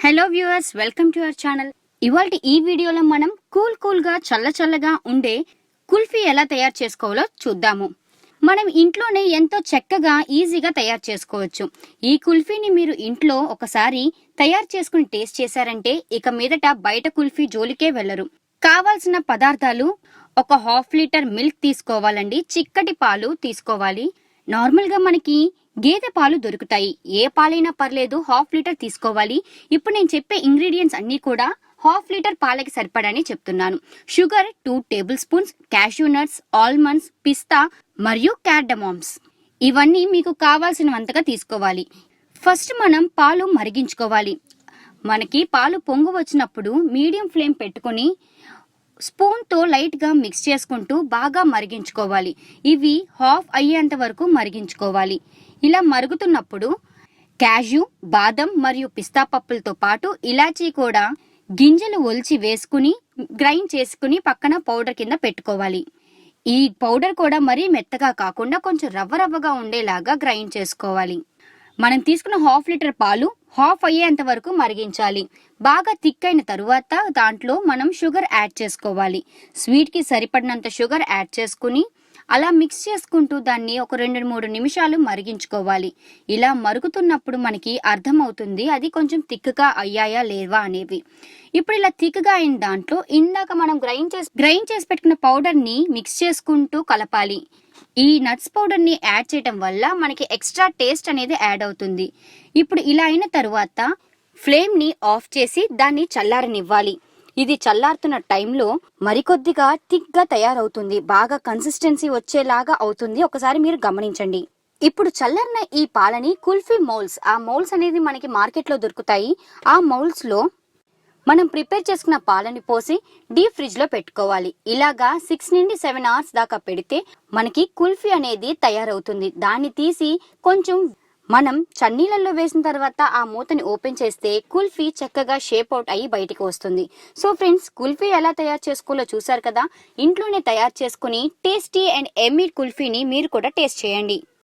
Hello viewers, welcome to our channel. ఇవాల్టి ఈ వీడియోలో మనం కూల్ గా చల్లగా ఉండే కుల్ఫీ ఎలా తయారు చేసుకోవాలో చూద్దాము. మనం ఇంట్లోనే ఎంతో చక్కగా ఈజీగా తయారు చేసుకోవచ్చు. ఈ కుల్ఫీని మీరు ఇంట్లో ఒకసారి తయారు చేసుకుని టేస్ట్ చేశారంటే ఇక మీదట బయట కుల్ఫీ జోలికే వెళ్లరు. కావాల్సిన పదార్థాలు: ఒక హాఫ్ లీటర్ మిల్క్ తీసుకోవాలండి, చిక్కటి పాలు తీసుకోవాలి. నార్మల్ గా మనకి గేదె పాలు దొరుకుతాయి, ఏ పాలైనా పర్లేదు, హాఫ్ లీటర్ తీసుకోవాలి. ఇప్పుడు నేను చెప్పే ఇంగ్రీడియంట్స్ అన్ని కూడా హాఫ్ లీటర్ పాలకి సరిపడని చెప్తున్నాను. Sugar 2 tablespoons, cashew nuts, almonds, పిస్తా మరియు కార్డమమ్స్. ఇవన్నీ మీకు కావాల్సినంతగా తీసుకోవాలి. ఫస్ట్ మనం పాలు మరిగించుకోవాలి. మనకి పాలు పొంగు వచ్చినప్పుడు మీడియం ఫ్లేమ్ పెట్టుకుని స్పూన్తో లైట్గా మిక్స్ చేసుకుంటూ బాగా మరిగించుకోవాలి. ఇవి హాఫ్ అయ్యేంత వరకు మరిగించుకోవాలి. ఇలా మరుగుతున్నప్పుడు క్యాష్యూ, బాదం మరియు పిస్తా పప్పులతో పాటు ఇలాచీ కూడా గింజలు ఒలిచి వేసుకుని గ్రైండ్ చేసుకుని పక్కన పౌడర్ కింద పెట్టుకోవాలి. ఈ పౌడర్ కూడా మరీ మెత్తగా కాకుండా కొంచెం రవ్వగా ఉండేలాగా గ్రైండ్ చేసుకోవాలి. మనం తీసుకున్న హాఫ్ లీటర్ పాలు హాఫ్ అయ్యేంత వరకు మరిగించాలి. బాగా థిక్ అయిన తరువాత దాంట్లో మనం షుగర్ యాడ్ చేసుకోవాలి. స్వీట్ కి సరిపడినంత షుగర్ యాడ్ చేసుకుని అలా మిక్స్ చేసుకుంటూ దాన్ని ఒక 2-3 నిమిషాలు మరిగించుకోవాలి. ఇలా మరుగుతున్నప్పుడు మనకి అర్థమవుతుంది అది కొంచెం థిక్గా అయ్యాయా లేవా అనేవి. ఇప్పుడు ఇలా థిక్గా అయిన దాంట్లో ఇందాక మనం గ్రైండ్ చేసి పెట్టుకున్న పౌడర్ ని మిక్స్ చేసుకుంటూ కలపాలి. ఈ నట్స్ పౌడర్ ని యాడ్ చేయడం వల్ల మనకి ఎక్స్ట్రా టేస్ట్ అనేది యాడ్ అవుతుంది. ఇప్పుడు ఇలా అయిన తరువాత ఫ్లేమ్ ని ఆఫ్ చేసి దాన్ని చల్లారనివ్వాలి. ఇది చల్లారుతున్న టైంలో మరికొద్దిగా థిక్ గా తయారవుతుంది, బాగా కన్సిస్టెన్సీ వచ్చేలాగా అవుతుంది. ఒకసారి మీరు గమనించండి. ఇప్పుడు చల్లారిన ఈ పాలని కుల్ఫీ మౌల్స్, ఆ మౌల్స్ అనేది మనకి మార్కెట్ లో దొరుకుతాయి. ఆ మౌల్స్ లో మనం ప్రిపేర్ చేసుకున్న పాలని పోసి డీప్ ఫ్రిడ్జ్ లో పెట్టుకోవాలి. ఇలాగా 6 నుండి 7 అవర్స్ దాకా పెడితే మనకి కుల్ఫీ అనేది తయారవుతుంది. దాన్ని తీసి కొంచెం మనం చన్నీళ్ళల్లో వేసిన తర్వాత ఆ మూతని ఓపెన్ చేస్తే కుల్ఫీ చక్కగా షేప్ అవుట్ అయ్యి బయటికి వస్తుంది. సో ఫ్రెండ్స్, కుల్ఫీ ఎలా తయారు చేసుకోవాలో చూసారు కదా. ఇంట్లోనే తయారు చేసుకుని టేస్టీ అండ్ ఎమ్మీ కుల్ఫీని మీరు కూడా టేస్ట్ చేయండి.